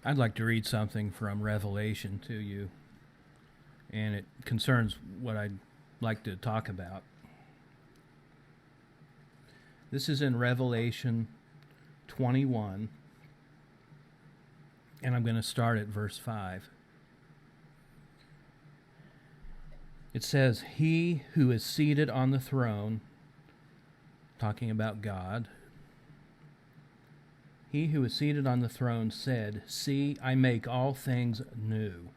I'd like to read something from Revelation to you, and it concerns what I'd like to talk about. This is in Revelation 21, and I'm going to start at verse 5. It says, "He who is seated on the throne," talking about God, "he who is seated on the throne said, 'See, I make all things new.'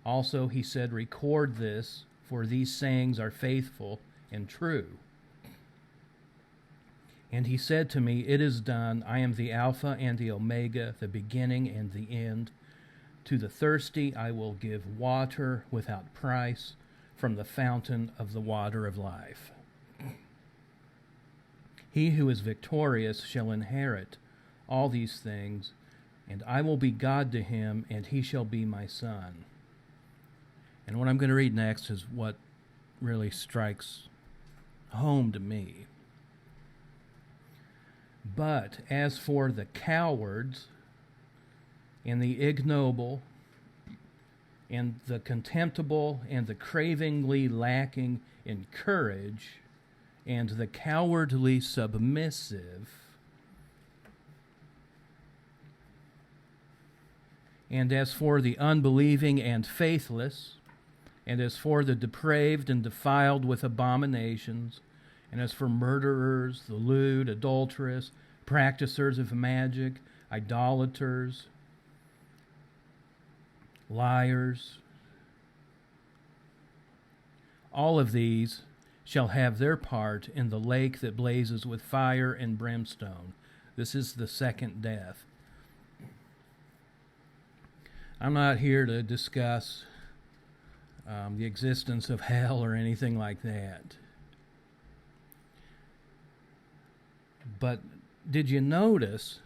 Also he said, 'Record this, for these sayings are faithful and true.' And he said to me, 'It is done. I am the Alpha and the Omega, the beginning and the end. To the thirsty I will give water without price from the fountain of the water of life. He who is victorious shall inherit all these things, and I will be God to him, and he shall be my son.'" And what I'm going to read next is what really strikes home to me. "But as for the cowards and the ignoble and the contemptible and the cravingly lacking in courage and the cowardly submissive, and as for the unbelieving and faithless, and as for the depraved and defiled with abominations, and as for murderers, the lewd, adulterous, practicers of magic, idolaters, liars, all of these shall have their part in the lake that blazes with fire and brimstone." This is the second death. I'm not here to discuss the existence of hell or anything like that. But did you notice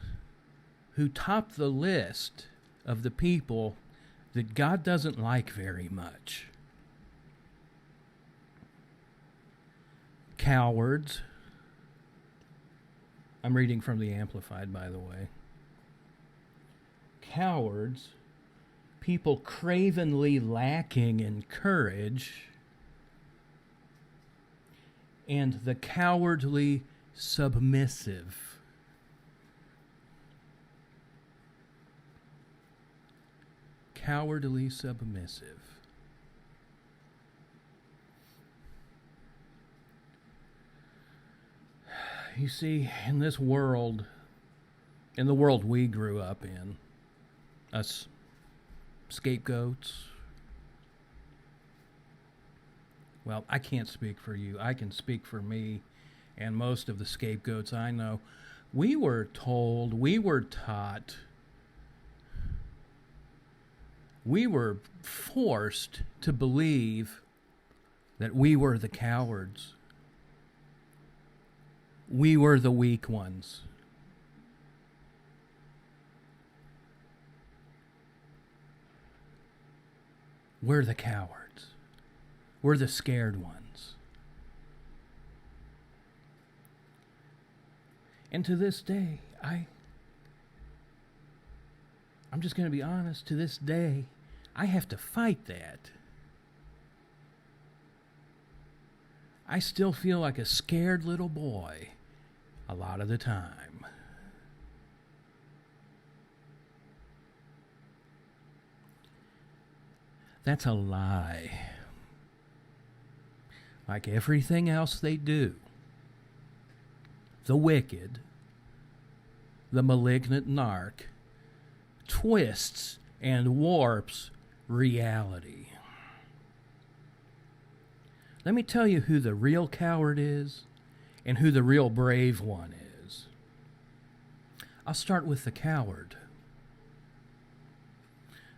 who topped the list of the people that God doesn't like very much? Cowards. I'm reading from the Amplified, by the way. Cowards, people cravenly lacking in courage, and the cowardly submissive. Cowardly submissive. You see, in this world, in the world we grew up in, us scapegoats, well, I can't speak for you. I can speak for me and most of the scapegoats I know. We were told, we were taught, we were forced to believe that we were the cowards. We were the weak ones. We're the cowards. We're the scared ones. And to this day, I'm just going to be honest, to this day, I have to fight that. I still feel like a scared little boy a lot of the time. That's a lie. Like everything else they do, the wicked, the malignant narc, twists and warps reality. Let me tell you who the real coward is and who the real brave one is. I'll start with the coward.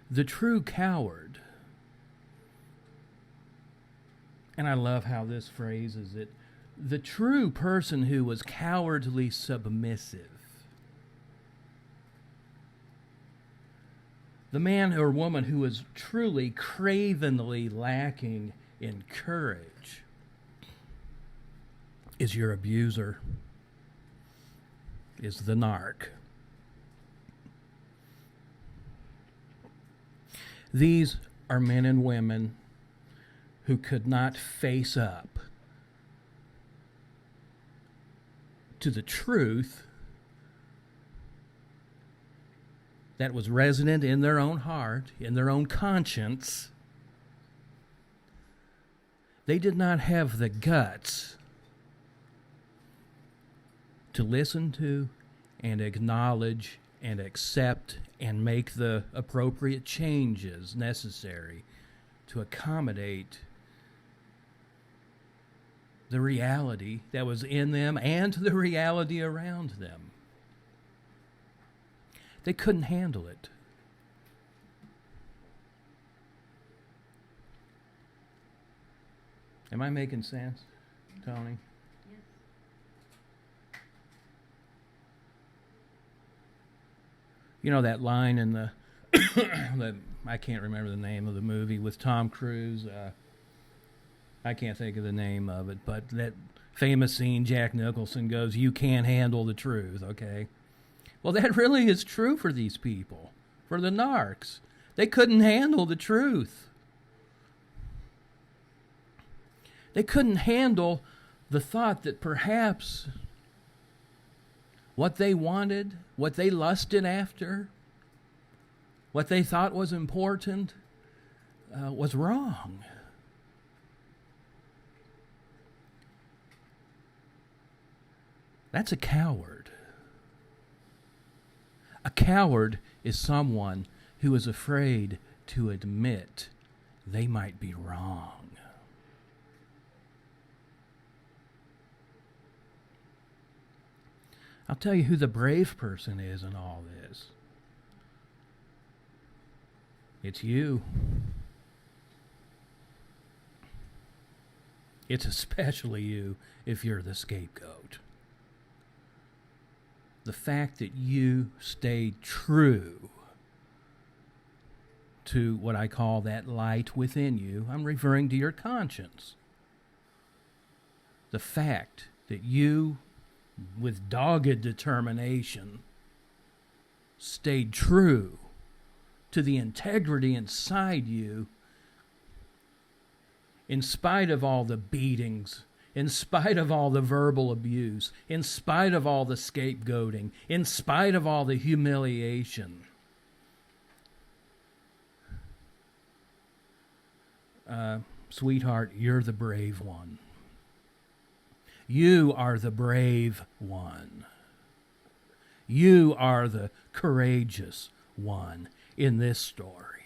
The true coward, and I love how this phrases it, the true person who was cowardly submissive. The man or woman who is truly cravenly lacking in courage is your abuser, is the narc. These are men and women who could not face up to the truth that was resident in their own heart, in their own conscience. They did not have the guts to listen to and acknowledge and accept and make the appropriate changes necessary to accommodate the reality that was in them and the reality around them. They couldn't handle it. Am I making sense, Tony? Yes. You know that line in the, I can't remember the name of the movie with Tom Cruise. I can't think of the name of it, but that famous scene, Jack Nicholson goes, "You can't handle the truth," okay? Well, that really is true for these people, for the narcs. They couldn't handle the truth. They couldn't handle the thought that perhaps what they wanted, what they lusted after, what they thought was important, was wrong. That's a coward. A coward is someone who is afraid to admit they might be wrong. I'll tell you who the brave person is in all this. It's you. It's especially you if you're the scapegoat. The fact that you stayed true to what I call that light within you, I'm referring to your conscience. The fact that you, with dogged determination, stayed true to the integrity inside you, in spite of all the beatings, in spite of all the verbal abuse, in spite of all the scapegoating, in spite of all the humiliation. Sweetheart, you're the brave one. You are the brave one. You are the courageous one in this story.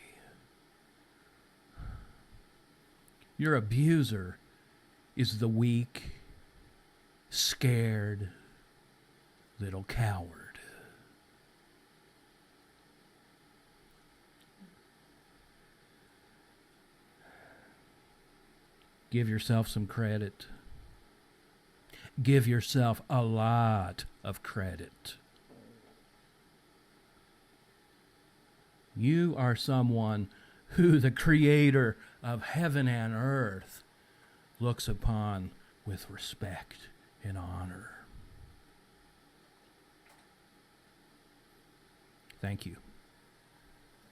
Your abuser is the weak, scared little coward. Give yourself some credit. Give yourself a lot of credit. You are someone who the Creator of heaven and earth looks upon with respect and honor. Thank you.